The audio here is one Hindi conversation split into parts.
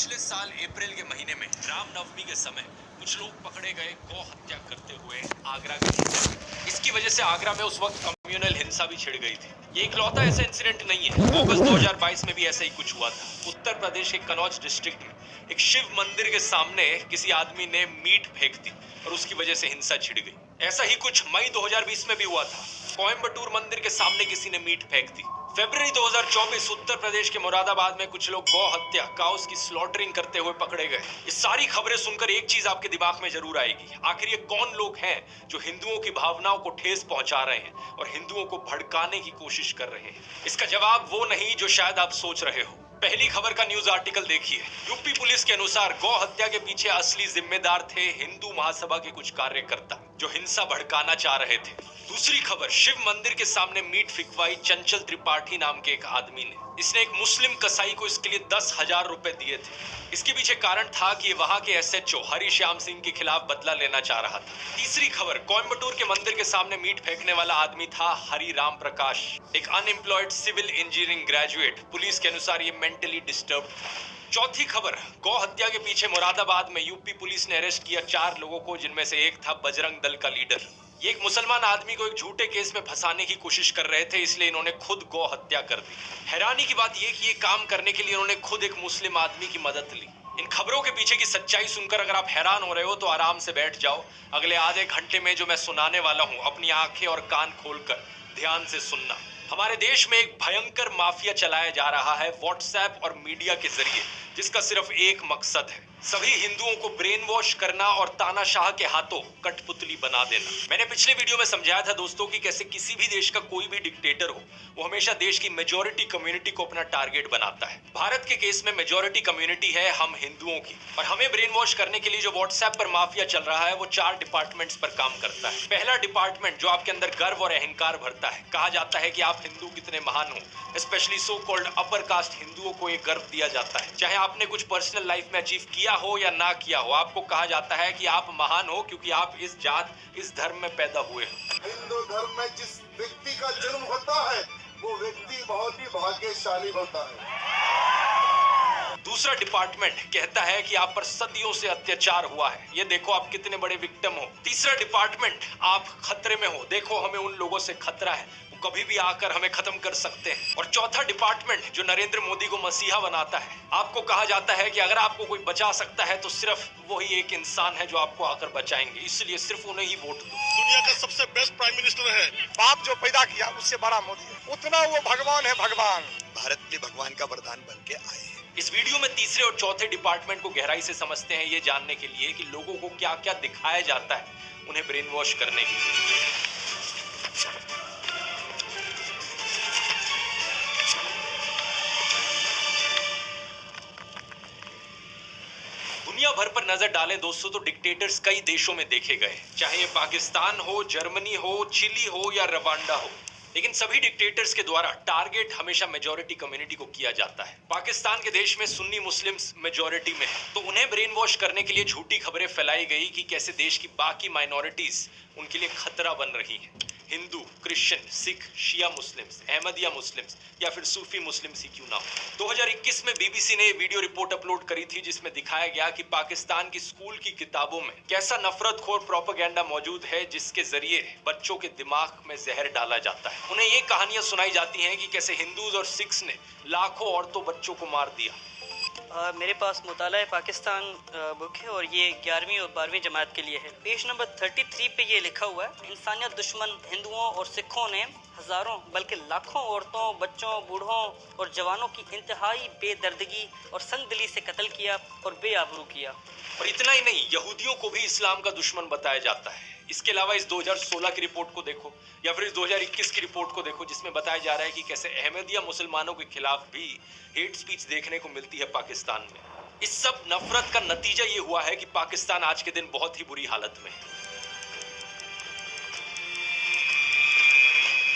पिछले साल अप्रैल के महीने में रामनवमी के समय कुछ लोग पकड़े गए गौ हत्या करते हुए आगरा के अंदर। इसकी वजह से आगरा में उस वक्त कम्युनल हिंसा भी छिड़ गई थी। ये इकलौता ऐसा इंसिडेंट नहीं है, अगस्त 2022 में भी ऐसा ही कुछ हुआ था। उत्तर प्रदेश के कनौज डिस्ट्रिक्ट में एक शिव मंदिर के सामने किसी आदमी ने मीट फेंक दी और उसकी वजह से हिंसा छिड़ गई। ऐसा ही कुछ मई 2020 में भी हुआ था। कोयम्बटूर मंदिर के सामने किसी ने मीट फेंक दी। फरवरी 2024 उत्तर प्रदेश के मुरादाबाद में कुछ लोग गौ हत्या काउस की स्लॉटरिंग करते हुए पकड़े गए। ये सारी खबरें सुनकर एक चीज आपके दिमाग में जरूर आएगी, आखिर ये कौन लोग हैं जो हिंदुओं की भावनाओं को ठेस पहुंचा रहे हैं और हिंदुओं को भड़काने की कोशिश कर रहे हैं। इसका जवाब वो नहीं जो शायद आप सोच रहे हो। पहली खबर का न्यूज आर्टिकल देखिए। यूपी पुलिस के अनुसार गौ हत्या के पीछे असली जिम्मेदार थे हिंदू महासभा के कुछ कार्यकर्ता जो हिंसा भड़काना चाह रहे थे। दूसरी खबर, शिव मंदिर के सामने मीट फिकवाई चंचल त्रिपाठी नाम के एक आदमी ने। इसने एक मुस्लिम कसाई को इसके लिए 10,000 रुपए दिए थे। इसके पीछे कारण था कि वहां के एसएचओ हरि श्याम सिंह के खिलाफ बदला लेना चाह रहा था। तीसरी खबर, कोयम्बटूर के मंदिर के सामने मीट फेंकने वाला आदमी था हरि राम प्रकाश, एक unemployed civil engineering graduate. Police के अनुसार ये मेंटली डिस्टर्ब था। चौथी खबर, गौ हत्या के पीछे मुरादाबाद में यूपी पुलिस ने अरेस्ट किया 4 लोगों को, जिनमें से एक था बजरंग दल का लीडर। ये एक मुसलमान आदमी को एक झूठे केस में फंसाने की कोशिश कर रहे थे, इसलिए इन्होंने खुद गौ हत्या कर दी। हैरानी की बात यह कि ये काम करने के लिए इन्होंने खुद एक मुस्लिम आदमी की मदद ली। इन खबरों के पीछे की सच्चाई सुनकर अगर आप हैरान हो रहे हो तो आराम से बैठ जाओ। अगले आधे घंटे में जो मैं सुनाने वाला हूं, अपनी आंखें और कान खोलकर ध्यान से सुनना। हमारे देश में एक भयंकर माफिया चलाया जा रहा है व्हाट्सएप और मीडिया के जरिए, जिसका सिर्फ एक मकसद है, सभी हिंदुओं को ब्रेन वॉश करना और तानाशाह के हाथों कठपुतली बना देना। मैंने पिछले वीडियो में समझाया था दोस्तों कि कैसे किसी भी देश का कोई भी डिक्टेटर हो, वो हमेशा देश की मेजॉरिटी कम्युनिटी को अपना टारगेट बनाता है। भारत के केस में मेजॉरिटी कम्युनिटी है हम हिंदुओं की, और हमें ब्रेन वॉश करने के लिए जो व्हाट्सएप पर माफिया चल रहा है वो 4 डिपार्टमेंट्स पर काम करता है। पहला डिपार्टमेंट जो आपके अंदर गर्व और अहंकार भरता है। कहा जाता है कि आप हिंदू कितने महान हो, specially so called upper caste हिंदुओं को एक गर्व दिया जाता है। चाहे आपने कुछ पर्सनल लाइफ में अचीव किया हो या ना किया हो, आपको कहा जाता है कि आप महान हो क्योंकि आप इस जात इस धर्म में पैदा हुए हो। हिंदू धर्म में जिस व्यक्ति का जन्म होता है वो व्यक्ति बहुत ही भाग्यशाली होता है। दूसरा डिपार्टमेंट कहता है कि आप पर सदियों से अत्याचार हुआ है, ये देखो आप कितने बड़े विक्टिम हो। तीसरा डिपार्टमेंट, आप खतरे में हो, देखो हमें उन लोगों से खतरा है, वो कभी भी आकर हमें खत्म कर सकते हैं। और चौथा डिपार्टमेंट जो नरेंद्र मोदी को मसीहा बनाता है, आपको कहा जाता है कि अगर आपको कोई बचा सकता है तो सिर्फ वही एक इंसान है जो आपको आकर बचाएंगे, इसलिए सिर्फ उन्हें ही वोट दो। दुनिया का सबसे बेस्ट प्राइम मिनिस्टर है। बाप जो पैदा किया उससे बड़ा मोदी है, उतना वो भगवान है। भगवान भारत के भगवान का वरदान बन के आए हैं। इस वीडियो में तीसरे और चौथे डिपार्टमेंट को गहराई से समझते हैं, ये जानने के लिए कि लोगों को क्या क्या दिखाया जाता है उन्हें ब्रेन वॉश करने के लिए। दुनिया भर पर नजर डालें दोस्तों तो डिक्टेटर्स कई देशों में देखे गए, चाहे ये पाकिस्तान हो, जर्मनी हो, चिली हो या रवांडा हो, लेकिन सभी डिक्टेटर्स के द्वारा टारगेट हमेशा मेजॉरिटी कम्युनिटी को किया जाता है। पाकिस्तान के देश में सुन्नी मुस्लिम्स मेजॉरिटी में है, तो उन्हें ब्रेन वॉश करने के लिए झूठी खबरें फैलाई गई कि कैसे देश की बाकी माइनॉरिटीज उनके लिए खतरा बन रही हैं। हिंदू, क्रिश्चियन, सिख, शिया मुस्लिम्स, अहमदिया मुस्लिम्स या फिर सूफी मुस्लिम्स ही क्यों ना हो। 2021 में बीबीसी ने वीडियो रिपोर्ट अपलोड करी थी जिसमें दिखाया गया कि पाकिस्तान की स्कूल की किताबों में कैसा नफरतखोर प्रोपेगेंडा मौजूद है, जिसके जरिए बच्चों के दिमाग में जहर डाला जाता है। उन्हें ये कहानियां सुनाई जाती हैं कि कैसे हिंदूज और सिख्स ने लाखों औरतों बच्चों को मार दिया। मेरे पास मुताला पाकिस्तान बुक है और ये 11वीं और 12वीं जमात के लिए है। पेज नंबर 33 पे ये लिखा हुआ है, इंसानियत दुश्मन हिंदुओं और सिखों ने हजारों बल्कि लाखों औरतों, बच्चों, बूढ़ों और जवानों की इंतहाई बेदर्दगी और संगदिली से कत्ल किया और बेआबरू किया। और इतना ही नहीं, यहूदियों को भी इस्लाम का दुश्मन बताया जाता है। इसके अलावा इस 2016 की रिपोर्ट को देखो या फिर इस 2021 की रिपोर्ट को देखो, जिसमें बताया जा रहा है कि कैसे अहमदिया मुसलमानों के खिलाफ भी हेट स्पीच देखने को मिलती है पाकिस्तान में। इस सब नफरत का नतीजा ये हुआ है कि पाकिस्तान आज के दिन बहुत ही बुरी हालत में है।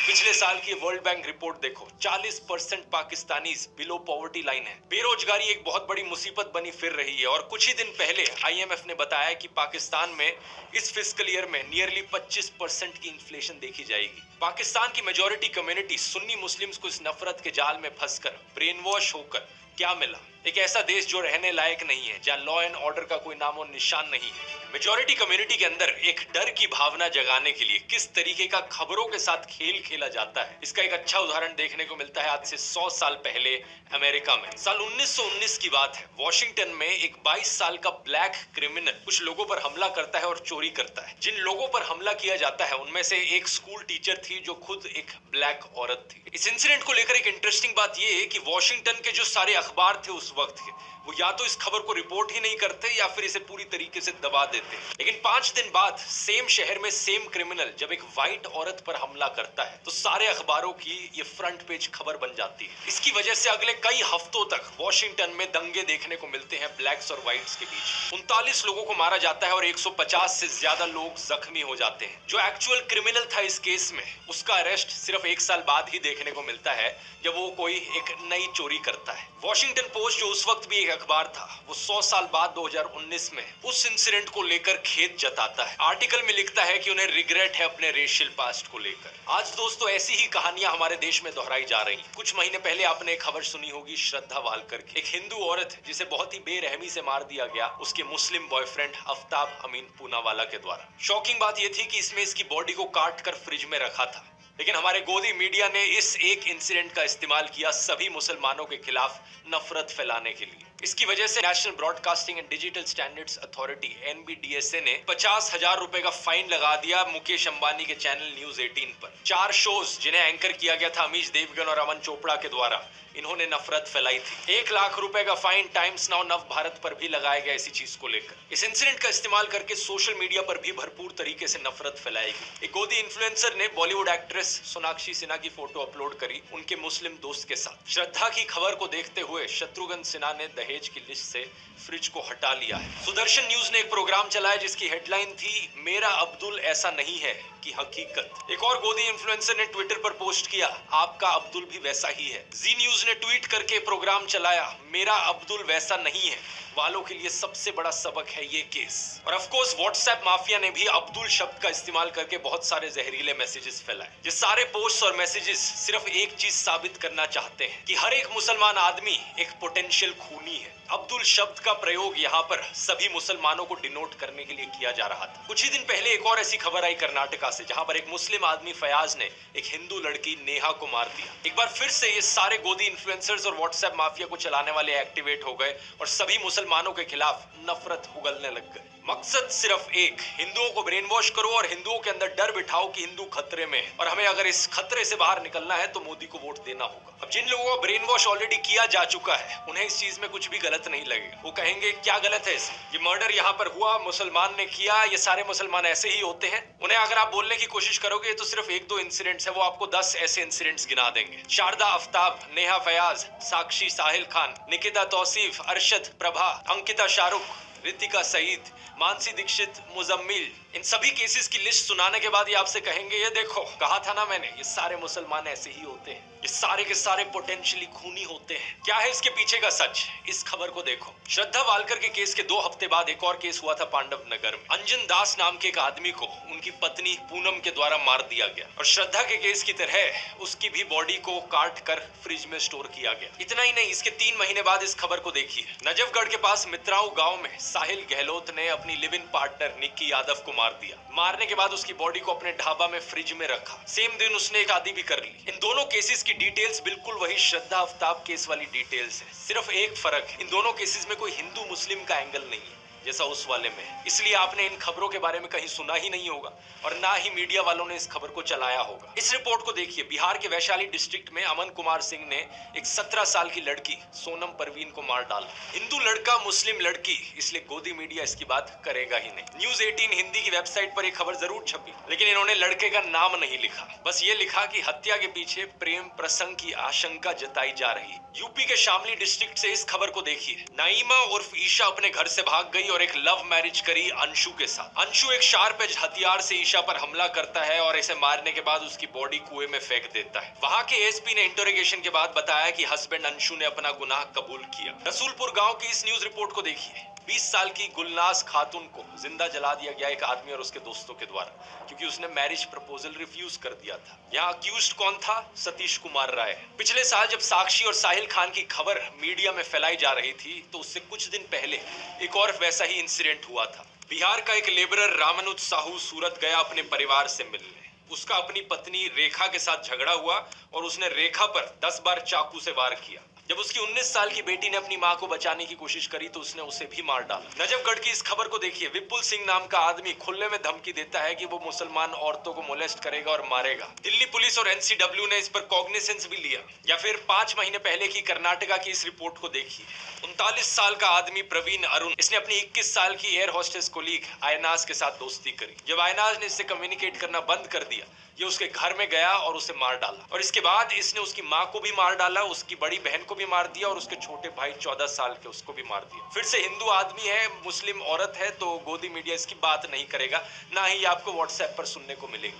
पिछले साल की वर्ल्ड बैंक रिपोर्ट देखो, 40% पाकिस्तानीज बिलो पॉवर्टी लाइन है। बेरोजगारी एक बहुत बड़ी मुसीबत बनी फिर रही है और कुछ ही दिन पहले आईएमएफ ने बताया कि पाकिस्तान में इस फिस्कल ईयर में नियरली 25% की इन्फ्लेशन देखी जाएगी। पाकिस्तान की मेजॉरिटी कम्युनिटी सुन्नी मुस्लिम्स को इस नफरत के जाल में फंसकर ब्रेन वॉश होकर क्या मिला? एक ऐसा देश जो रहने लायक नहीं है, जहाँ लॉ एंड ऑर्डर का कोई नामो निशान नहीं है। मेजॉरिटी कम्युनिटी के अंदर एक डर की भावना जगाने के लिए किस तरीके का खबरों के साथ खेल खेला जाता है, इसका एक अच्छा उदाहरण देखने को मिलता है आज से 100 साल पहले अमेरिका में। साल 1919 की बात है। वॉशिंगटन में एक 22 साल का ब्लैक क्रिमिनल कुछ लोगों पर हमला करता है और चोरी करता है। जिन लोगों पर हमला किया जाता है उनमें से एक स्कूल टीचर थी जो खुद एक ब्लैक औरत थी। इस इंसिडेंट को लेकर एक इंटरेस्टिंग बात यह है कि वॉशिंगटन के जो सारे अखबार थे उस वक्त के, वो या तो इस खबर को रिपोर्ट ही नहीं करते या फिर इसे पूरी तरीके से दबा देते। लेकिन 5 दिन बाद सेम शहर में सेम क्रिमिनल जब एक व्हाइट औरत पर हमला करता है तो सारे अखबारों की ये फ्रंट पेज खबर बन जाती है। इसकी वजह से अगले कई हफ्तों तक वॉशिंगटन में दंगे देखने को मिलते हैं ब्लैक्स और व्हाइट्स के बीच। 39 लोगों को मारा जाता है और 150 से ज्यादा लोग जख्मी हो जाते हैं। जो एक्चुअल क्रिमिनल था इस केस में, उसका अरेस्ट सिर्फ 1 साल बाद ही देखने को मिलता है जब वो कोई एक नई चोरी करता है। वॉशिंगटन पोस्ट जो उस वक्त भी एक अखबार था, वो 100 साल बाद 2019 में उस इंसिडेंट को लेकर खेद जताता है। आर्टिकल में लिखता है कि उन्हें रिग्रेट है अपने रेशियल पास्ट को लेकर। आज दोस्तों ऐसी ही कहानियां हमारे देश में दोहराई जा रही हैं। कुछ महीने पहले आपने एक खबर सुनी होगी श्रद्धा वालकर की, एक हिंदू औरत जिसे बहुत ही बेरहमी से मार दिया गया उसके मुस्लिम बॉयफ्रेंड आफ्ताब अमीन पूनावाला के द्वारा। शॉकिंग बात यह थी कि इसमें इसकी बॉडी को काट कर फ्रिज में रखा था, लेकिन हमारे गोदी मीडिया ने इस एक इंसिडेंट का इस्तेमाल किया सभी मुसलमानों के खिलाफ नफरत फैलाने के लिए। इसकी वजह से national broadcasting and digital standards authority NBDSA ने 50,000 रुपए का फाइन लगा दिया मुकेश अंबानी के चैनल न्यूज 18 पर। 4 शोज जिन्हें एंकर किया गया था अमीश देवगन और अमन चोपड़ा के द्वारा, इन्होंने नफरत फैलाई थी। 1 लाख रुपए का फाइन टाइम्स नाउ नव भारत पर भी लगाया गया इसी चीज को लेकर। इस इंसिडेंट का इस्तेमाल करके सोशल मीडिया पर भी भरपूर तरीके से नफरत फैलाई गई। एक गोदी इन्फ्लुएंसर ने बॉलीवुड एक्ट्रेस सोनाक्षी सिन्हा की फोटो अपलोड करी उनके मुस्लिम दोस्त के साथ। श्रद्धा की खबर को देखते हुए शत्रुघ्न सिन्हा ने दहेज की लिस्ट से फ्रिज को हटा लिया है। सुदर्शन न्यूज ने एक प्रोग्राम चलाया जिसकी हेडलाइन थी मेरा अब्दुल ऐसा नहीं है कि हकीकत। एक और गोदी इन्फ्लुएंसर ने ट्विटर पर पोस्ट किया आपका अब्दुल भी वैसा ही है। जी न्यूज ने ट्वीट करके प्रोग्राम चलाया मेरा अब्दुल वैसा नहीं है वालों के लिए सबसे बड़ा सबक है ये केस। और ऑफ कोर्स व्हाट्सएप माफिया ने भी अब्दुल शब्द का इस्तेमाल करके बहुत सारे जहरीले मैसेजेस फैलाए। ये सारे पोस्ट और मैसेजेस सिर्फ एक चीज साबित करना चाहते हैं कि हर एक मुसलमान आदमी एक पोटेंशियल खूनी है। अब्दुल शब्द का प्रयोग यहाँ पर सभी मुसलमानों को डिनोट करने के लिए किया जा रहा था। कुछ ही दिन पहले एक और ऐसी खबर आई कर्नाटका से, जहाँ पर एक मुस्लिम आदमी फयाज ने एक हिंदू लड़की नेहा को मार दिया। एक बार फिर से ये सारे गोदी इन्फ्लुएंसर्स और व्हाट्सएप माफिया को चलाने वाले एक्टिवेट हो गए और सभी मुसलमानों के खिलाफ नफरत उगलने लग गए। मकसद सिर्फ एक, हिंदुओं को ब्रेन वॉश करो और हिंदुओं के अंदर डर बिठाओ कि हिंदू खतरे में है और हमें अगर इस खतरे से बाहर निकलना है तो मोदी को वोट देना होगा। अब जिन लोगों को ब्रेन वॉश ऑलरेडी किया जा चुका है उन्हें इस चीज में कुछ भी गलत नहीं लगेगा। वो कहेंगे क्या गलत है इसमें, ये मर्डर यहाँ पर हुआ, मुसलमान ने किया, ये सारे मुसलमान ऐसे ही होते हैं। उन्हें अगर आप बोलने की कोशिश करोगे तो सिर्फ 1-2 इंसिडेंट्स है, वो आपको 10 ऐसे इंसिडेंट्स गिना देंगे। शारदा आफ्ताब, नेहा फयाज, साक्षी साहिल खान, निकिता तौसीफ, अरशद प्रभा, अंकिता शाहरुख, रितिका सईद, मानसी दीक्षित, मुजम्मिल, इन सभी केसेस की लिस्ट सुनाने के बाद ये आपसे कहेंगे ये देखो कहा था ना मैंने, ये सारे मुसलमान ऐसे ही होते हैं, ये सारे के सारे पोटेंशियली खूनी होते हैं। क्या है इसके पीछे का सच, इस खबर को देखो। श्रद्धा वालकर के केस के 2 हफ्ते बाद एक और केस हुआ था पांडव नगर में। अंजन दास नाम के एक आदमी को उनकी पत्नी पूनम के द्वारा मार दिया गया और श्रद्धा के केस की तरह उसकी भी बॉडी को काट कर फ्रिज में स्टोर किया गया। इतना ही नहीं, इसके 3 महीने बाद इस खबर को देखिए। नजफगढ़ के पास मित्राऊ गांव में साहिल गहलोत ने अपनी live in partner Nikki Yadav को मार दिया। मारने के बाद उसकी बॉडी को अपने ढाबा में फ्रिज में रखा। सेम दिन उसने एक आदि भी कर ली। इन दोनों केसेस की डिटेल्स बिल्कुल वही श्रद्धा आफ्ताब केस वाली डिटेल्स है। सिर्फ एक फर्क है, इन दोनों केसेस में कोई हिंदू मुस्लिम का एंगल नहीं है जैसा उस वाले में। इसलिए आपने इन खबरों के बारे में कहीं सुना ही नहीं होगा और ना ही मीडिया वालों ने इस खबर को चलाया होगा। इस रिपोर्ट को देखिए। बिहार के वैशाली डिस्ट्रिक्ट में अमन कुमार सिंह ने एक 17 साल की लड़की सोनम परवीन को मार डाला। हिंदू लड़का मुस्लिम लड़की, इसलिए गोदी मीडिया इसकी बात करेगा ही नहीं। न्यूज 18 हिंदी की वेबसाइट पर एक खबर जरूर छपी, लेकिन इन्होंने लड़के का नाम नहीं लिखा। बस ये लिखा कि हत्या के पीछे प्रेम प्रसंग की आशंका जताई जा रही। यूपी के शामली डिस्ट्रिक्ट से इस खबर को देखिए। नाइमा उर्फ ईशा अपने घर से भाग गई और एक लव मैरिज करी अंशु के साथ। अंशु एक शार्प एज हथियार से ईशा पर हमला करता है और इसे मारने के बाद उसकी बॉडी कुएं में फेंक देता है। वहां के एसपी ने इंटरोगेशन के बाद बताया कि हस्बैंड अंशु ने अपना गुनाह कबूल किया। रसूलपुर गांव की इस न्यूज रिपोर्ट को देखिए। 20 साल की गुलनाज खातून को जिंदा जला दिया गया एक आदमी और उसके दोस्तों के द्वारा, क्योंकि उसने मैरिज प्रपोजल रिफ्यूज कर दिया था। यहाँ अक्यूज्ड कौन था? सतीश कुमार राय। पिछले साल जब साक्षी और साहिल खान की खबर मीडिया में फैलाई जा रही थी, तो उससे कुछ दिन पहले एक और वैसा ही इंसिडेंट हुआ था। बिहार का एक लेबरर रामानुज साहू सूरत गया अपने परिवार से मिलने। उसका अपनी पत्नी रेखा के साथ झगड़ा हुआ और उसने रेखा पर 10 बार चाकू से वार किया। जब उसकी 19 साल की बेटी ने अपनी मां को बचाने की कोशिश करी तो उसने उसे भी मार डाला। नजफगढ़ की इस खबर को देखिए। विपुल सिंह नाम का आदमी खुले में धमकी देता है कि वो मुसलमान औरतों को मोलेस्ट करेगा और मारेगा। दिल्ली पुलिस और एनसीडब्ल्यू ने इस पर कॉग्निसेंस भी लिया। या फिर 5 महीने पहले की कर्नाटका की इस रिपोर्ट को देखिए। 39 साल का आदमी प्रवीण अरुण, इसने अपनी 21 साल की एयर होस्टेस कोलीग आयनाज के साथ दोस्ती करी। जब आयनाज ने इससे कम्युनिकेट करना बंद कर दिया, ये उसके घर में गया और उसे मार डाला। और इसके बाद इसने उसकी मां को भी मार डाला, उसकी बड़ी बहन को भी मार दिया और उसके छोटे भाई 14 साल के उसको भी मार दिया। फिर से हिंदू आदमी है, मुस्लिम औरत है, तो गोदी मीडिया इसकी बात नहीं करेगा, ना ही आपको व्हाट्सएप पर सुनने को मिलेगी।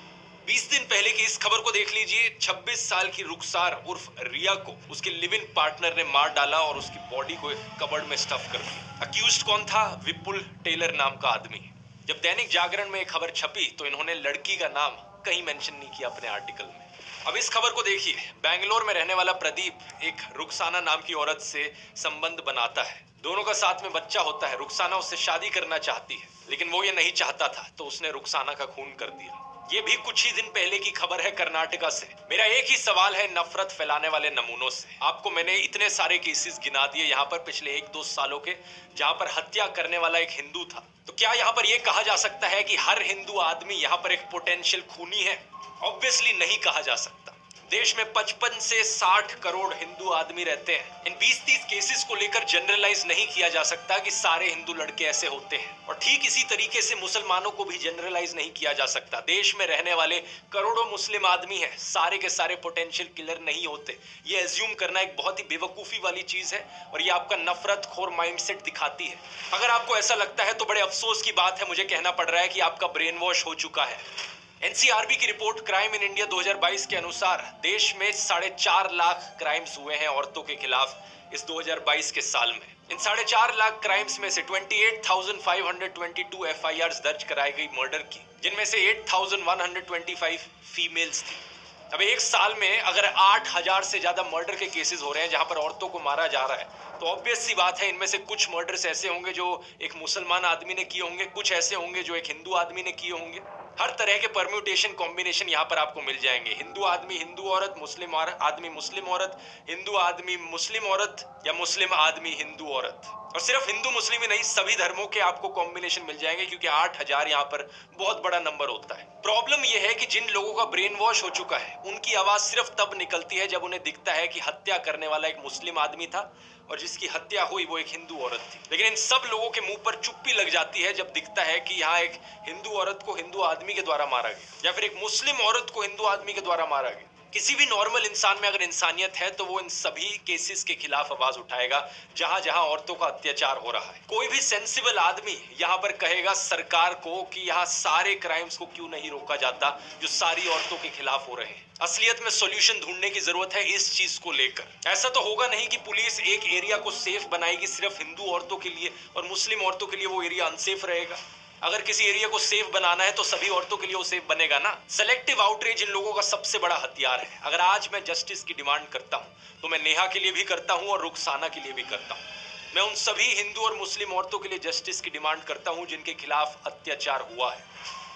20 दिन पहले की इस खबर को देख लीजिए। 26 साल की रुखसार उर्फ रिया को उसके लिव इन पार्टनर ने मार डाला और उसकी बॉडी को एक कबर्ड में स्टफ कर दिया। अक्यूज्ड कौन था? विपुल टेलर नाम का आदमी। जब दैनिक जागरण में एक खबर छपी तो इन्होंने लड़की का नाम कहीं मेंशन नहीं किया अपने आर्टिकल में। अब इस खबर को देखिए। बेंगलोर में रहने वाला प्रदीप एक रुखसाना नाम की औरत से संबंध बनाता है। दोनों का साथ में बच्चा होता है। रुखसाना उससे शादी करना चाहती है, लेकिन वो ये नहीं चाहता था, तो उसने रुखसाना का खून कर दिया। ये भी कुछ ही दिन पहले की खबर है कर्नाटका से। मेरा एक ही सवाल है नफरत फैलाने वाले नमूनों से। आपको मैंने इतने सारे केसेस गिना दिए यहाँ पर पिछले 1-2 सालों के, जहाँ पर हत्या करने वाला एक हिंदू था। तो क्या यहाँ पर यह कहा जा सकता है कि हर हिंदू आदमी यहाँ पर एक पोटेंशियल खूनी है? ऑब्वियसली नहीं कहा जा सकता। देश में 55 से 60 करोड़ हिंदू आदमी रहते हैं। इन 20-30 केसेस को लेकर जनरलाइज नहीं किया जा सकता कि सारे हिंदू लड़के ऐसे होते हैं। और ठीक इसी तरीके से मुसलमानों को भी जनरलाइज नहीं किया जा सकता। देश में रहने वाले करोड़ों मुस्लिम आदमी हैं, सारे के सारे पोटेंशियल किलर नहीं होते। ये एज्यूम करना एक बहुत ही बेवकूफी वाली चीज है और ये आपका नफरत खोर माइंडसेट दिखाती है। अगर आपको ऐसा लगता है तो बड़े अफसोस की बात है, मुझे कहना पड़ रहा है कि आपका ब्रेन वॉश हो चुका है। एनसीआरबी की रिपोर्ट क्राइम इन इंडिया 2022 के अनुसार देश में 4.5 लाख क्राइम्स हुए हैं औरतों के खिलाफ इस 2022 के साल में। इन 4.5 लाख क्राइम्स में से 28,522 एफआईआर्स दर्ज कराई गई मर्डर की, जिनमें से 8,125 फीमेल्स थी। अब एक साल में अगर 8,000 से ज्यादा मर्डर के केसेस हो रहे हैं जहां पर औरतों को मारा जा रहा है, तो ऑब्वियस सी बात है इनमें से कुछ मर्डर्स ऐसे होंगे जो एक मुसलमान आदमी ने किए होंगे, कुछ ऐसे होंगे जो एक हिंदू आदमी ने किए होंगे। हर तरह के परम्यूटेशन कॉम्बिनेशन यहाँ पर आपको मिल जाएंगे। हिंदू आदमी हिंदू औरत, मुस्लिम आदमी मुस्लिम औरत, हिंदू आदमी मुस्लिम औरत या मुस्लिम आदमी हिंदू औरत। और सिर्फ हिंदू मुस्लिम ही नहीं, सभी धर्मों के आपको कॉम्बिनेशन मिल जाएंगे, क्योंकि 8,000 यहाँ पर बहुत बड़ा नंबर होता है। प्रॉब्लम यह है कि जिन लोगों का ब्रेन वॉश हो चुका है उनकी आवाज सिर्फ तब निकलती है जब उन्हें दिखता है कि हत्या करने वाला एक मुस्लिम आदमी था और जिसकी हत्या हुई वो एक हिंदू औरत थी। लेकिन इन सब लोगों के मुंह पर चुप्पी लग जाती है जब दिखता है कि यहाँ एक हिंदू औरत को हिंदू आदमी के द्वारा मारा गया या फिर एक मुस्लिम औरत को हिंदू आदमी के द्वारा मारा गया। किसी भी नॉर्मल इंसान में अगर इंसानियत है तो वो इन सभी केसेस के खिलाफ आवाज उठाएगा जहां जहां औरतों का अत्याचार हो रहा है। कोई भी सेंसिबल आदमी यहां पर कहेगा सरकार को कि यहां सारे क्राइम्स को क्यों नहीं रोका जाता जो सारी औरतों के खिलाफ हो रहे हैं। असलियत में सॉल्यूशन ढूंढने की जरूरत है इस चीज को लेकर। ऐसा तो होगा नहीं कि पुलिस एक एरिया को सेफ बनाएगी सिर्फ हिंदू औरतों के लिए और मुस्लिम औरतों के लिए वो एरिया अनसेफ रहेगा। अगर किसी एरिया को सेफ बनाना है तो सभी औरतों के लिए वो सेफ बनेगा ना। सेलेक्टिव आउटरीच इन लोगों का सबसे बड़ा हथियार है। अगर आज मैं जस्टिस की डिमांड करता हूं तो मैं नेहा के लिए भी करता हूं और रुखसाना के लिए भी करता हूं। मैं उन सभी हिंदू और मुस्लिम औरतों के लिए जस्टिस की डिमांड करता हूं जिनके खिलाफ अत्याचार हुआ है।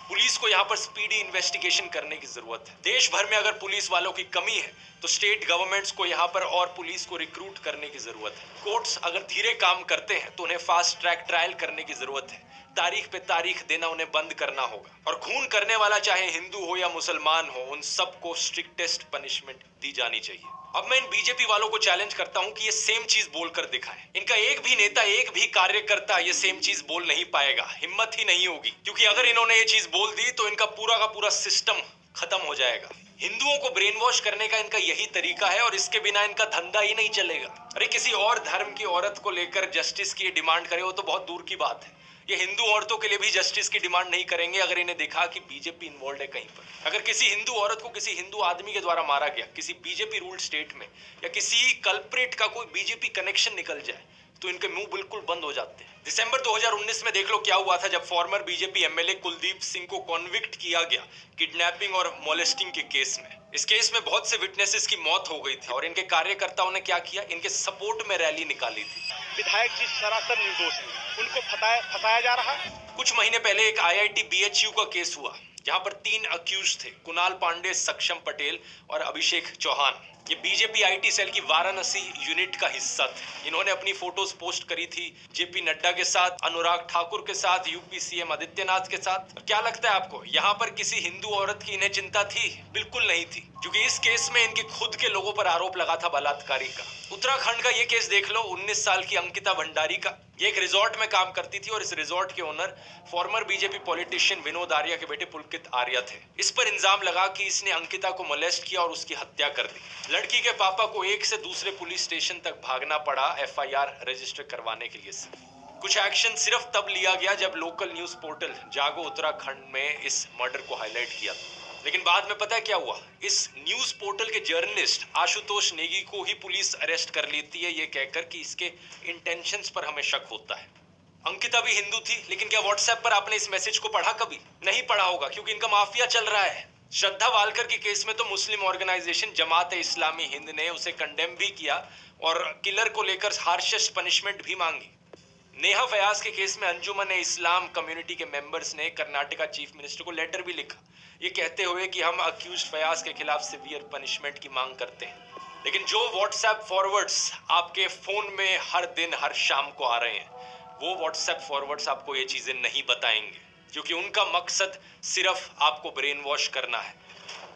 पुलिस को यहाँ पर स्पीडी इन्वेस्टिगेशन करने की जरूरत है। देश भर में अगर पुलिस वालों की कमी है तो स्टेट गवर्नमेंट्स को यहाँ पर और पुलिस को रिक्रूट करने की जरूरत है। कोर्ट्स अगर धीरे काम करते हैं तो उन्हें फास्ट ट्रैक ट्रायल करने की जरूरत है। तारीख पे तारीख देना उन्हें बंद करना होगा और खून करने वाला चाहे हिंदू हो या मुसलमान हो, उन सबको स्ट्रिक्टेस्ट पनिशमेंट दी जानी चाहिए। अब मैं इन बीजेपी वालों को चैलेंज करता हूं कि ये सेम चीज बोलकर दिखाएं। इनका एक भी नेता, एक भी कार्यकर्ता ये सेम चीज बोल नहीं पाएगा, हिम्मत ही नहीं होगी, क्योंकि अगर इन्होंने ये चीज बोल दी तो इनका पूरा का पूरा सिस्टम खत्म हो जाएगा। हिंदुओं को ब्रेन वॉश करने का इनका यही तरीका है और इसके बिना इनका धंधा ही नहीं चलेगा। अरे किसी और धर्म की औरत को लेकर जस्टिस की डिमांड करे वो तो बहुत दूर की बात है। ये हिंदू औरतों के लिए भी जस्टिस की डिमांड नहीं करेंगे अगर इन्हें देखा कि बीजेपी इन्वॉल्व है कहीं पर। अगर किसी हिंदू औरत को किसी हिंदू आदमी के द्वारा मारा गया किसी बीजेपी रूल्ड स्टेट में या किसी कल्प्रेट का कोई बीजेपी कनेक्शन निकल जाए तो इनके मुंह बिल्कुल बंद हो जाते हैं। दिसंबर 2019 में देख लो क्या हुआ था जब farmer BJP MLA Kuldeep Singh को कॉन्विक्ट किया गया किडनैपिंग और मोलेस्टिंग के केस में। इस केस में बहुत से विटनेसेस की मौत हो गई थी और इनके कार्यकर्ताओं ने क्या किया, इनके सपोर्ट में रैली निकाली थी। विधायक जी सरासर निर्दोष हैं, उनको फंसाया जा रहा है। कुछ महीने पहले एक IIT BHU का केस हुआ जहां पर 3 अक्यूज थे, कुणाल पांडे, सक्षम पटेल और अभिषेक चौहान। ये बीजेपी IT सेल की वाराणसी यूनिट का हिस्सा थे। इन्होंने अपनी फोटोज पोस्ट करी थी JP नड्डा के साथ, अनुराग ठाकुर के साथ, UP CM आदित्यनाथ के साथ। क्या लगता है आपको, यहाँ पर किसी हिंदू औरत की इन्हें चिंता थी? बिल्कुल नहीं थी, क्योंकि इस केस में इनके खुद के लोगों पर आरोप लगा था बलात्कारी का। उत्तराखंड का ये केस देख लो, 19 साल की अंकिता भंडारी का। ये एक रिजॉर्ट में काम करती थी और इस रिजॉर्ट के owner farmer BJP politician Vinod Arya के बेटे पुलकित आर्या थे। इस पर इल्जाम लगा कि इसने अंकिता को मोलेस्ट किया और उसकी हत्या कर दी। लड़की के पापा को एक से दूसरे पुलिस स्टेशन तक भागना पड़ा FIR रजिस्टर करवाने के लिए। कुछ एक्शन सिर्फ तब लिया गया जब लोकल न्यूज पोर्टल जागो उत्तराखंड में इस मर्डर को हाईलाइट किया। लेकिन बाद में पता है क्या हुआ, इस न्यूज पोर्टल के जर्नलिस्ट आशुतोष नेगी को ही पुलिस अरेस्ट कर लेती है, ये कहकर कि इसके इंटेंशंस पर हमें शक होता है। अंकिता भी हिंदू थी, लेकिन क्या व्हाट्सएप पर आपने इस मैसेज को पढ़ा? कभी नहीं पढ़ा होगा, क्योंकि इनका माफिया चल रहा है। श्रद्धा वालकर के केस में तो मुस्लिम ऑर्गेनाइजेशन जमात इस्लामी हिंद ने उसे कंडेम भी किया और किलर को लेकर हार्शेस्ट पनिशमेंट भी मांगी। नेहा फयाज के केस में अंजुमन इस्लाम कम्युनिटी के मेंबर्स ने कर्नाटका चीफ मिनिस्टर को लेटर भी लिखा, ये कहते हुए कि हम अक्यूज फयाज के खिलाफ सीवियर पनिशमेंट की मांग करते हैं। लेकिन जो व्हाट्सएप फॉरवर्ड्स आपके फोन में हर दिन हर शाम को आ रहे हैं, वो व्हाट्सएप फॉरवर्ड्स आपको ये चीजें नहीं बताएंगे, क्योंकि उनका मकसद सिर्फ आपको ब्रेन वॉश करना है।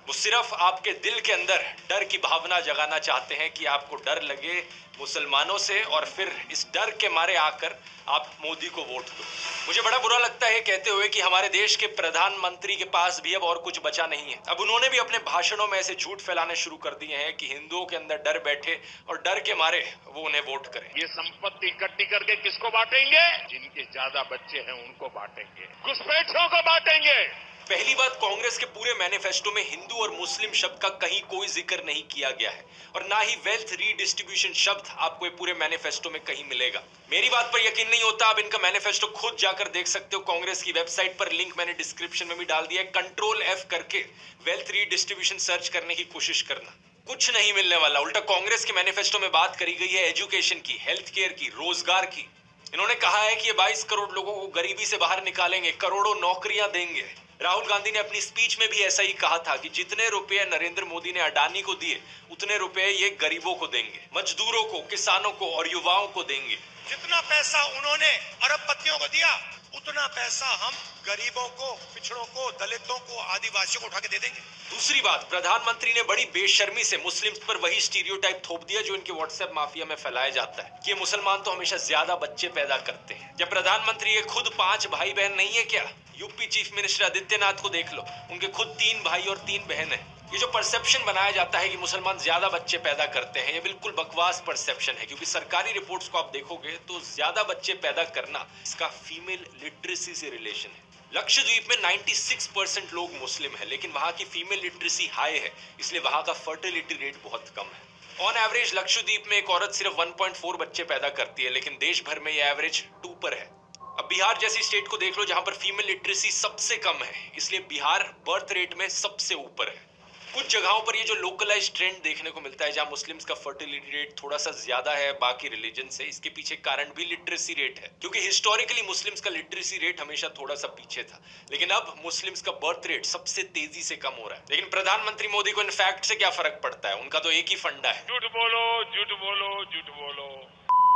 वो सिर्फ आपके दिल के अंदर डर की भावना जगाना चाहते हैं कि आपको डर लगे मुसलमानों से और फिर इस डर के मारे आकर आप मोदी को वोट दो। मुझे बड़ा बुरा लगता है कहते हुए कि हमारे देश के प्रधानमंत्री के पास भी अब और कुछ बचा नहीं है। अब उन्होंने भी अपने भाषणों में ऐसे झूठ फैलाने शुरू कर दिए हैं कि हिंदुओं के अंदर डर बैठे और डर के मारे वो उन्हें वोट करें। ये संपत्ति इकट्ठी करके किसको बांटेंगे? जिनके ज्यादा बच्चे हैं उनको बांटेंगे, घुसपैठियों को बांटेंगे। पहली बात, कांग्रेस के पूरे मैनिफेस्टो में हिंदू और मुस्लिम शब्द का कहीं कोई जिक्र नहीं किया गया है और ना ही वेल्थ रीडिस्ट्रीब्यूशन शब्द आपको पूरे मैनिफेस्टो में कहीं मिलेगा। मेरी बात पर यकीन नहीं होता, आप इनका मैनिफेस्टो खुद जाकर देख सकते हो। कांग्रेस की वेबसाइट पर लिंक मैंने डिस्क्रिप्शन में भी डाल दिया है। कंट्रोल F करके वेल्थ रीडिस्ट्रीब्यूशन सर्च करने की कोशिश करना, कुछ नहीं मिलने वाला। उल्टा कांग्रेस के मैनिफेस्टो में बात करी गई है एजुकेशन की, हेल्थ केयर की, रोजगार की। इन्होंने कहा है कि ये 22 करोड़ लोगों को गरीबी से बाहर निकालेंगे, करोड़ों नौकरियां देंगे। राहुल गांधी ने अपनी स्पीच में भी ऐसा ही कहा था कि जितने रुपए नरेंद्र मोदी ने अडानी को दिए, उतने रुपए ये गरीबों को देंगे, मजदूरों को, किसानों को और युवाओं को देंगे। जितना पैसा उन्होंने अरबपतियों को दिया, उतना पैसा हम गरीबों को, पिछड़ों को, दलितों को, आदिवासियों को उठा के दे देंगे। दूसरी बात, प्रधानमंत्री ने बड़ी बेशर्मी से मुस्लिम्स पर वही स्टीरियोटाइप थोप दिया जो इनके व्हाट्सएप माफिया में फैलाया जाता है कि ये मुसलमान तो हमेशा ज्यादा बच्चे पैदा करते हैं। जब प्रधानमंत्री ये खुद 5 भाई बहन नहीं है क्या? यूपी चीफ मिनिस्टर आदित्यनाथ को देख लो, उनके खुद 3 भाई और 3 बहन है। ये जो परसेप्शन बनाया जाता है कि मुसलमान ज्यादा बच्चे पैदा करते हैं, ये बिल्कुल बकवास परसेप्शन है, क्योंकि सरकारी रिपोर्ट्स को आप देखोगे तो ज्यादा बच्चे पैदा करना इसका फीमेल लिटरेसी से रिलेशन है। लक्षद्वीप में 96% लोग मुस्लिम है, लेकिन वहां की फीमेल लिटरेसी हाई है, इसलिए वहां का फर्टिलिटी रेट बहुत कम है। ऑन एवरेज लक्षद्वीप में एक औरत सिर्फ 1.4 बच्चे पैदा करती है, लेकिन देश भर में ये एवरेज 2 पर है। अब बिहार जैसी स्टेट को देख लो जहां पर फीमेल लिटरेसी सबसे कम है, इसलिए बिहार बर्थ रेट में सबसे ऊपर है। कुछ जगहों पर ये जो लोकलाइज ट्रेंड देखने को मिलता है जहां मुस्लिम्स का फर्टिलिटी रेट थोड़ा सा ज्यादा है बाकी रिलीजन से, इसके पीछे कारण भी लिटरेसी रेट है, क्योंकि हिस्टोरिकली मुस्लिम्स का लिटरेसी रेट हमेशा थोड़ा सा पीछे था, लेकिन अब मुस्लिम्स का बर्थ रेट सबसे तेजी से कम हो रहा है। लेकिन प्रधानमंत्री मोदी को इन फैक्ट से क्या फर्क पड़ता है? उनका तो एक ही फंडा है, झूठ बोलो, झूठ बोलो, झूठ बोलो।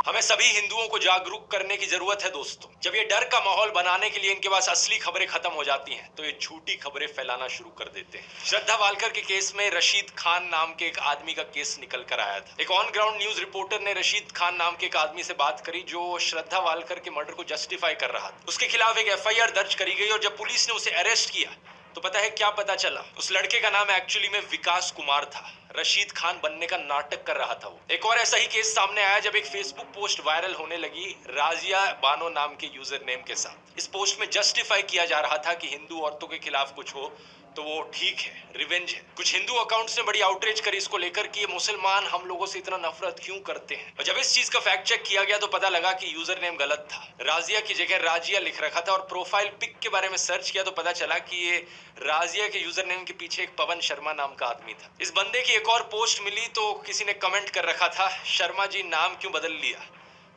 हमें सभी हिंदुओं को जागरूक करने की जरूरत है दोस्तों। जब ये डर का माहौल बनाने के लिए इनके पास असली खबरें खत्म हो जाती हैं, तो ये झूठी खबरें फैलाना शुरू कर देते हैं। श्रद्धा वालकर के केस में रशीद खान नाम के एक आदमी का केस निकल कर आया था। एक ऑन ग्राउंड न्यूज रिपोर्टर ने रशीद खान नाम के एक आदमी से बात करी जो श्रद्धा वालकर के मर्डर को जस्टिफाई कर रहा था। उसके खिलाफ एक FIR दर्ज करी गई और जब पुलिस ने उसे अरेस्ट किया तो पता है क्या पता चला? उस लड़के का नाम एक्चुअली में विकास कुमार था। रशीद खान बनने का नाटक कर रहा था वो। एक और ऐसा ही केस सामने आया जब एक फेसबुक पोस्ट वायरल होने लगी राजिया बानो नाम के यूजर नेम के साथ। इस पोस्ट में जस्टिफाई किया जा रहा था कि हिंदू औरतों के खिलाफ कुछ हो तो वो ठीक है, रिवेंज है। कुछ हिंदू अकाउंट्स ने बड़ी आउटरीच करी इसको लेकर कि ये मुसलमान हम लोगों से इतना नफरत क्यों करते हैं। और जब इस चीज का फैक्ट चेक किया गया तो पता लगा कि यूजर नेम गलत था, राजिया की जगह राजिया लिख रखा था। और प्रोफाइल पिक के बारे में सर्च किया तो पता चला कि ये राजिया के यूजर नेम के पीछे एक पवन शर्मा नाम का आदमी था। इस बंदे की एक और पोस्ट मिली तो किसी ने कमेंट कर रखा था, शर्मा जी नाम क्यों बदल लिया।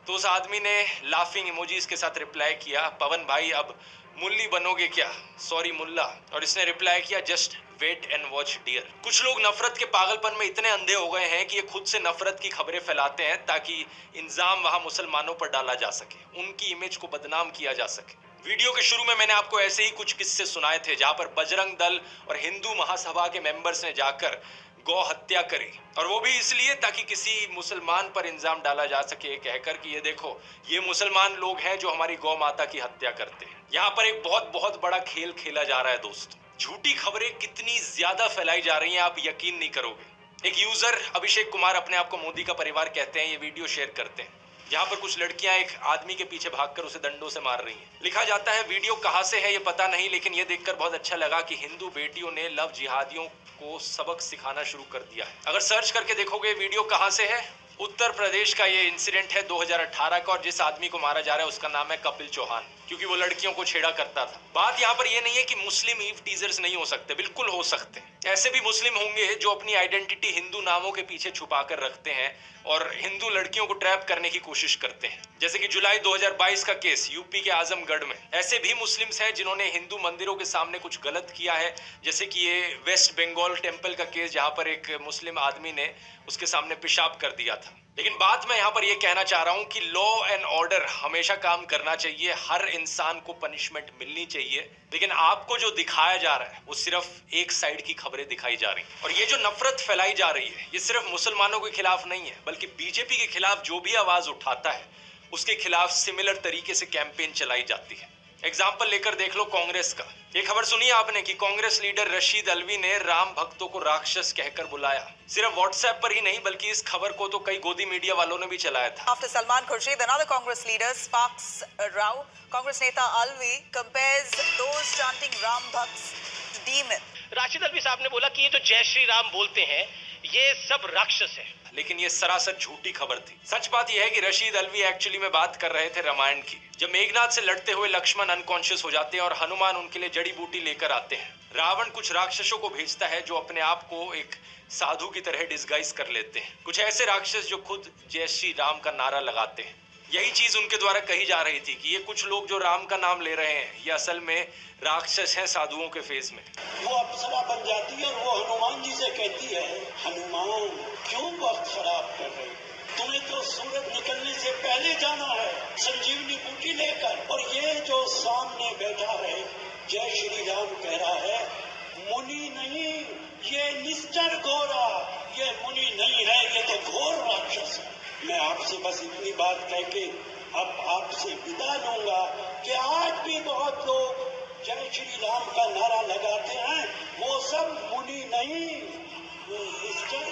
तो उस आदमी ने लाफिंग इमोजीज के साथ रिप्लाई किया, पवन भाई अब मुल्ली बनोगे क्या, सॉरी मुल्ला। और इसने रिप्लाई किया, just wait and watch dear. कुछ लोग नफरत के पागलपन में इतने अंधे हो गए हैं कि ये खुद से नफरत की खबरें फैलाते हैं ताकि इल्जाम वहां मुसलमानों पर डाला जा सके, उनकी इमेज को बदनाम किया जा सके। वीडियो के शुरू में मैंने आपको ऐसे ही कुछ किस्से सुनाए थे जहां पर बजरंग दल और हिंदू महासभा के मेंबर्स ने जाकर गौ हत्या करी, और वो भी इसलिए ताकि किसी मुसलमान पर इल्जाम डाला जा सके कहकर कि ये देखो ये मुसलमान लोग हैं जो हमारी गौ माता की हत्या करते हैं। यहाँ पर एक बहुत बड़ा खेल खेला जा रहा है दोस्तों। झूठी खबरें कितनी ज्यादा फैलाई जा रही हैं आप यकीन नहीं करोगे। एक यूजर अभिषेक कुमार अपने आप को मोदी का परिवार कहते हैं, ये वीडियो शेयर करते हैं जहां पर कुछ लड़कियां एक आदमी के पीछे भागकर उसे डंडों से मार रही हैं। लिखा जाता है वीडियो कहां से है ये पता नहीं, लेकिन ये देखकर बहुत अच्छा लगा कि हिंदू बेटियों ने लव जिहादियों को सबक सिखाना शुरू कर दिया है। अगर सर्च करके देखोगे वीडियो कहां से है, उत्तर प्रदेश का ये इंसिडेंट है 2018 का, और जिस आदमी को मारा जा रहा है उसका नाम है कपिल चौहान, क्योंकि वो लड़कियों को छेड़ा करता था। बात यहाँ पर ये नहीं है कि मुस्लिम ईव टीजर्स नहीं हो सकते, बिल्कुल हो सकते हैं। ऐसे भी मुस्लिम होंगे जो अपनी आइडेंटिटी हिंदू नामों के पीछे छुपा कर रखते हैं और हिंदू लड़कियों को ट्रैप करने की कोशिश करते हैं, जैसे कि जुलाई 2022 का केस यूपी के आजमगढ़ में। ऐसे भी मुस्लिम्स हैं जिन्होंने हिंदू मंदिरों के सामने कुछ गलत किया है, जैसे कि ये वेस्ट बंगाल टेम्पल का केस जहां पर एक मुस्लिम आदमी ने उसके सामने पेशाब कर दिया था। लेकिन बात मैं यहाँ पर ये कहना चाह रहा हूँ कि लॉ एंड ऑर्डर हमेशा काम करना चाहिए, हर इंसान को पनिशमेंट मिलनी चाहिए, लेकिन आपको जो दिखाया जा रहा है वो सिर्फ एक साइड की खबरें दिखाई जा रही हैं। और ये जो नफरत फैलाई जा रही है ये सिर्फ मुसलमानों के खिलाफ नहीं है, बल्कि बीजेपी के खिलाफ जो भी आवाज उठाता है उसके खिलाफ सिमिलर तरीके से कैंपेन चलाई जाती है। एग्जाम्पल लेकर देख लो कांग्रेस का। ये खबर सुनी आपने कि कांग्रेस लीडर रशीद अल्वी ने राम भक्तों को राक्षस कहकर बुलाया। सिर्फ व्हाट्सएप पर ही नहीं बल्कि इस खबर को तो कई गोदी मीडिया वालों ने भी चलाया था। After Salman Khurshid, another Congress leader sparks a row. Congress neta Alvi compares those chanting Ram Bhakts to demon. Rashid Alvi साहब ने बोला कि ये जो जय श्री राम बोलते हैं ये सब राक्षस है, लेकिन ये सरासर झूठी खबर थी। सच बात यह है कि रशीद अल्वी एक्चुअली में बात कर रहे थे रामायण की, जब मेघनाथ से लड़ते हुए लक्ष्मण अनकॉन्शियस हो जाते हैं और हनुमान उनके लिए जड़ी बूटी लेकर आते हैं। रावण कुछ राक्षसों को भेजता है जो अपने आप को एक साधु की तरह डिस्गाइज कर लेते हैं, कुछ ऐसे राक्षस जो खुद जय श्री राम का नारा लगाते हैं। यही चीज उनके द्वारा कही जा रही थी कि ये कुछ लोग जो राम का नाम ले रहे हैं ये असल में राक्षस हैं साधुओं के फेस में। वो अप्सरा बन जाती है और वो हनुमान जी से कहती है, हनुमान क्यों वक्त खराब कर रहे, तुम्हें तो सूरज निकलने से पहले जाना है संजीवनी बूटी लेकर। और ये जो सामने बैठा है जय श्री राम कह रहा है, मुनि नहीं ये निश्चर घोरा, ये मुनि नहीं है ये तो घोर राक्षस है। मैं आपसे बस इतनी बात कह के अब आपसे विदा लूंगा कि आज भी बहुत लोग जय श्री राम का नारा लगाते हैं, वो सब मुनि नहीं वो निश्चर।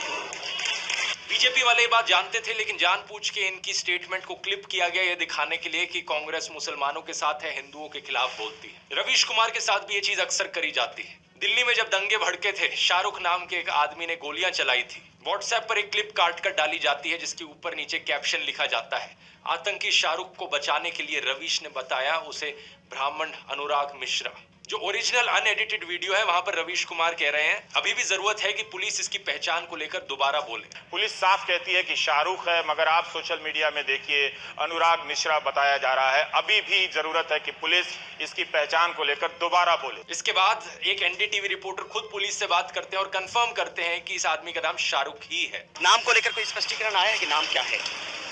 बीजेपी वाले ये बात जानते थे, लेकिन जानबूझ के इनकी स्टेटमेंट को क्लिप किया गया ये दिखाने के लिए कि कांग्रेस मुसलमानों के साथ है, हिंदुओं के खिलाफ बोलती है। रवीश कुमार के साथ भी ये चीज अक्सर करी जाती है। दिल्ली में जब दंगे भड़के थे, शाहरुख नाम के एक आदमी ने गोलियां चलाई थी। व्हाट्सएप पर एक क्लिप काट कर डाली जाती है जिसके ऊपर नीचे कैप्शन लिखा जाता है, आतंकी शाहरुख को बचाने के लिए रवीश ने बताया उसे ब्राह्मण अनुराग मिश्रा। जो ओरिजिनल अनएडिटेड वीडियो है वहां पर रवीश कुमार कह रहे हैं अभी भी जरूरत है कि पुलिस इसकी पहचान को लेकर दोबारा बोले। पुलिस साफ कहती है कि शाहरुख है, मगर आप सोशल मीडिया में देखिए अनुराग मिश्रा बताया जा रहा है। अभी भी जरूरत है कि पुलिस इसकी पहचान को लेकर दोबारा बोले। इसके बाद एक एनडीटीवी रिपोर्टर खुद पुलिस से बात करते हैं और कंफर्म करते हैं कि इस आदमी का नाम शाहरुख ही है। नाम को लेकर कोई स्पष्टीकरण आया है कि नाम क्या है?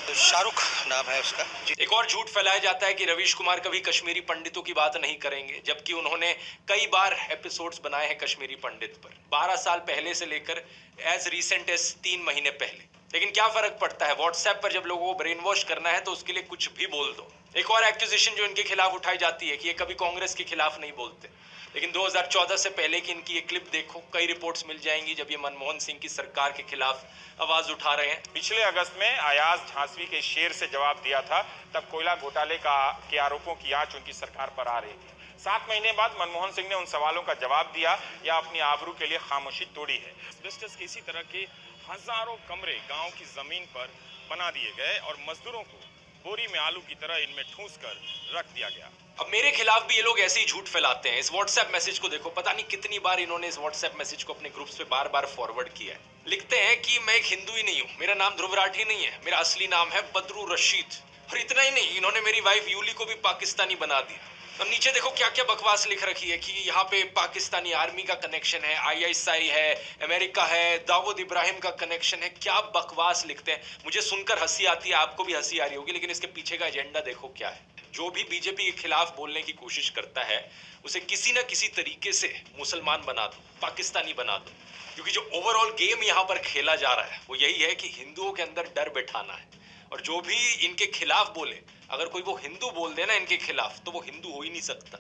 शाहरुख नाम है उसका। एक और झूठ फैलाया जाता है कि रवीश कुमार कभी कश्मीरी पंडितों की बात नहीं करेंगे, जबकि उन्होंने कई बार एपिसोड्स बनाए हैं कश्मीरी पंडित पर, 12 साल पहले से लेकर एज रिसेंट एज 3 महीने पहले। लेकिन क्या फर्क पड़ता है, व्हाट्सएप पर जब लोगों को ब्रेन वॉश करना है तो उसके लिए कुछ भी बोल दो। एक और एक्यूजेशन जो इनके खिलाफ उठाई जाती है कि ये कभी कांग्रेस के खिलाफ नहीं बोलते, लेकिन 2014 से पहले की इनकी ये क्लिप देखो, कई रिपोर्ट्स मिल जाएंगी जब ये मनमोहन सिंह की सरकार के खिलाफ आवाज उठा रहे हैं। पिछले अगस्त में अयाज झांसवी के शेर से जवाब दिया था, तब कोयला घोटाले के आरोपों की आंच उनकी सरकार पर आ रही थी। 7 महीने बाद मनमोहन सिंह ने उन सवालों का जवाब दिया या अपनी आबरू के लिए खामोशी तोड़ी है। एस्बेस्टस के इसी तरह के हजारों कमरे गांव की जमीन पर बना दिए गए और मजदूरों को बोरी में आलू की तरह इनमें ठूस कर रख दिया गया। अब मेरे खिलाफ भी ये लोग ऐसे ही झूठ फैलाते हैं। इस व्हाट्सएप मैसेज को देखो, पता नहीं कितनी बार इन्होंने इस व्हाट्सएप मैसेज को अपने ग्रुप्स पे बार बार फॉरवर्ड किया है। लिखते हैं कि मैं एक हिंदू ही नहीं हूँ, मेरा नाम ध्रुव राठी नहीं है, मेरा असली नाम है बदरू रशीद। और इतना ही नहीं, इन्होंने मेरी वाइफ यूली को भी पाकिस्तानी बना दिया। अब नीचे देखो क्या क्या बकवास लिख रखी है कि यहाँ पे पाकिस्तानी आर्मी का कनेक्शन है, ISI है, अमेरिका है, दाऊद इब्राहिम का कनेक्शन है। क्या बकवास लिखते हैं, मुझे सुनकर हंसी आती है, आपको भी हंसी आ रही होगी, लेकिन इसके पीछे का एजेंडा देखो क्या है। जो भी बीजेपी के खिलाफ बोलने की कोशिश करता है उसे किसी ना किसी तरीके से मुसलमान बना दो, पाकिस्तानी बना दो, क्योंकि जो ओवरऑल गेम यहाँ पर खेला जा रहा है वो यही है कि हिंदुओं के अंदर डर बैठाना है। और जो भी इनके खिलाफ बोले, अगर कोई वो हिंदू बोल दे ना इनके खिलाफ, तो वो हिंदू हो ही नहीं सकता।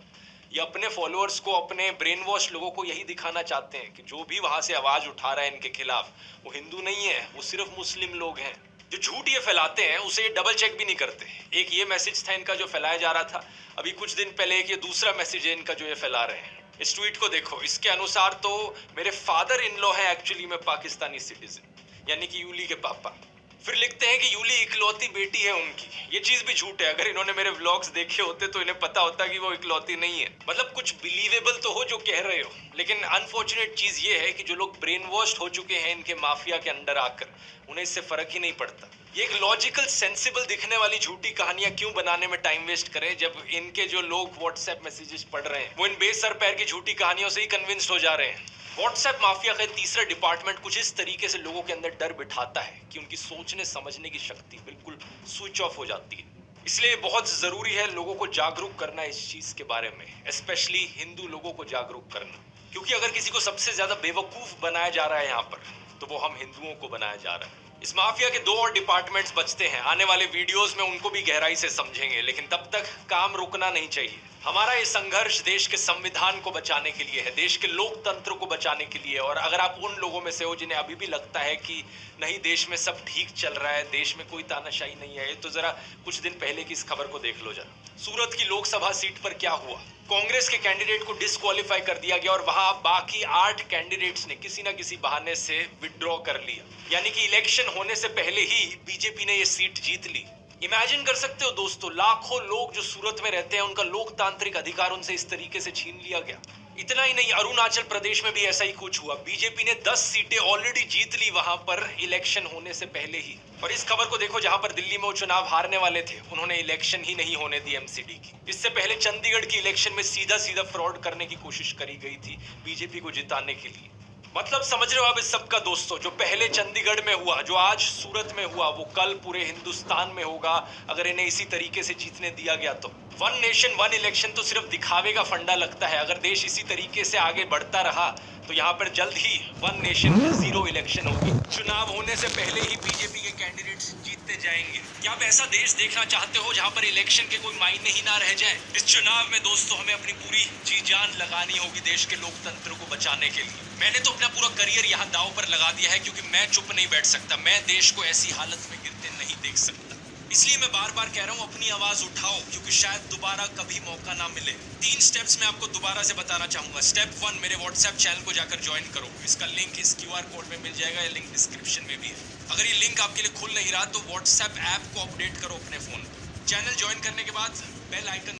ये अपने फॉलोअर्स को, अपने ब्रेन वॉश लोगों को यही दिखाना चाहते हैं कि जो भी वहां से आवाज उठा रहा है इनके खिलाफ वो हिंदू नहीं है, वो सिर्फ मुस्लिम लोग हैं। जो झूठ ये फैलाते हैं उसे ये डबल चेक भी नहीं करते। एक ये मैसेज था इनका जो फैलाया जा रहा था, अभी कुछ दिन पहले एक ये दूसरा मैसेज है इनका जो ये फैला रहे हैं। इस ट्वीट को देखो, इसके अनुसार तो मेरे फादर इन लॉ है एक्चुअली में पाकिस्तानी सिटीजन, यानी कि यूली के पापा। फिर लिखते हैं कि यूली इकलौती बेटी है उनकी। ये चीज भी झूठ है। अगर इन्होंने मेरे व्लॉग्स देखे होते तो इन्हें पता होता कि वो इकलौती नहीं है। मतलब कुछ बिलीवेबल तो हो जो कह रहे हो, लेकिन अनफॉर्चुनेट चीज ये है कि जो लोग ब्रेन वॉश्ड हो चुके हैं इनके माफिया के अंडर आकर, उन्हें इससे फर्क ही नहीं पड़ता। ये एक लॉजिकल सेंसिबल दिखने वाली झूठी कहानियां क्यों बनाने में टाइम वेस्ट करें, जब इनके जो लोग व्हाट्सएप मैसेजेस पढ़ रहे हैं वो इन बेसर पैर की झूठी कहानियों से ही कन्विंस्ड हो जा रहे हैं। व्हाट्सएप माफिया का तीसरा डिपार्टमेंट कुछ इस तरीके से लोगों के अंदर डर बिठाता है कि उनकी सोचने समझने की शक्ति बिल्कुल स्विच ऑफ हो जाती है। इसलिए बहुत जरूरी है लोगों को जागरूक करना इस चीज के बारे में, स्पेशली हिंदू लोगों को जागरूक करना, क्योंकि अगर किसी को सबसे ज्यादा बेवकूफ बनाया जा रहा है यहाँ पर, तो वो हम हिंदुओं को बनाया जा रहा है। इस माफिया के 2 और डिपार्टमेंट्स बचते हैं। आने वाले वीडियोस में उनको भी गहराई से समझेंगे, लेकिन तब तक काम रुकना नहीं चाहिए। हमारा ये संघर्ष देश के संविधान को बचाने के लिए है, देश के लोकतंत्र को बचाने के लिए। और अगर आप उन लोगों में से हो जिन्हें अभी भी लगता है कि नहीं देश में सब ठीक चल रहा है, देश में कोई तानाशाही नहीं है, तो जरा कुछ दिन पहले की इस खबर को देख लो जरा। सूरत की लोकसभा सीट पर क्या हुआ, कांग्रेस के कैंडिडेट को डिस्क्वालीफाई कर दिया गया और वहां बाकी 8 कैंडिडेट्स ने किसी ना किसी बहाने से विथड्रॉ कर लिया, यानी कि इलेक्शन होने से पहले ही बीजेपी ने ये सीट जीत ली। इमेजिन कर सकते हो दोस्तों, लाखों लोग जो सूरत में रहते हैं उनका लोकतांत्रिक अधिकार उनसे इस तरीके से छीन लिया गया। इतना ही नहीं, अरुणाचल प्रदेश में भी ऐसा ही कुछ हुआ। बीजेपी ने 10 सीटें ऑलरेडी जीत ली वहां पर इलेक्शन होने से पहले ही। और इस खबर को देखो, जहां पर दिल्ली में वो चुनाव हारने वाले थे उन्होंने इलेक्शन ही नहीं होने दी एमसीडी की। इससे पहले चंडीगढ़ की इलेक्शन में सीधा फ्रॉड करने की कोशिश करी गई थी बीजेपी को जिताने के लिए। मतलब समझ रहे हो आप इस सब का दोस्तों, जो पहले चंडीगढ़ में हुआ, जो आज सूरत में हुआ, वो कल पूरे हिंदुस्तान में होगा अगर इन्हें इसी तरीके से जीतने दिया गया तो। 1 नेशन 1 इलेक्शन तो सिर्फ दिखावे का फंडा लगता है। अगर देश इसी तरीके से आगे बढ़ता रहा तो यहाँ पर जल्द ही 1 नेशन 0 इलेक्शन होगी। चुनाव होने से पहले ही बीजेपी के कैंडिडेट्स जीतते जाएंगे। क्या आप ऐसा देश देखना चाहते हो जहाँ पर इलेक्शन के कोई मायने ही ना रह जाए? इस चुनाव में दोस्तों हमें अपनी पूरी जी जान लगानी होगी देश के लोकतंत्र को बचाने के लिए। मैंने तो अपना पूरा करियर यहाँ दांव पर लगा दिया है, क्योंकि मैं चुप नहीं बैठ सकता। मैं देश को ऐसी हालत में गिरते नहीं देख सकता। इसलिए मैं बार बार कह रहा हूँ, अपनी आवाज उठाओ, क्योंकि शायद दोबारा कभी मौका ना मिले। 3 स्टेप्स मैं आपको दोबारा से बताना चाहूंगा। स्टेप 1, मेरे व्हाट्सएप चैनल को जाकर ज्वाइन करो। इसका लिंक इस QR कोड में मिल जाएगा, या लिंक डिस्क्रिप्शन में भी है। अगर ये लिंक आपके लिए खुल नहीं रहा तो व्हाट्सएप ऐप को अपडेट करो अपने फोन पर। चैनल ज्वाइन करने के बाद बेल आइकन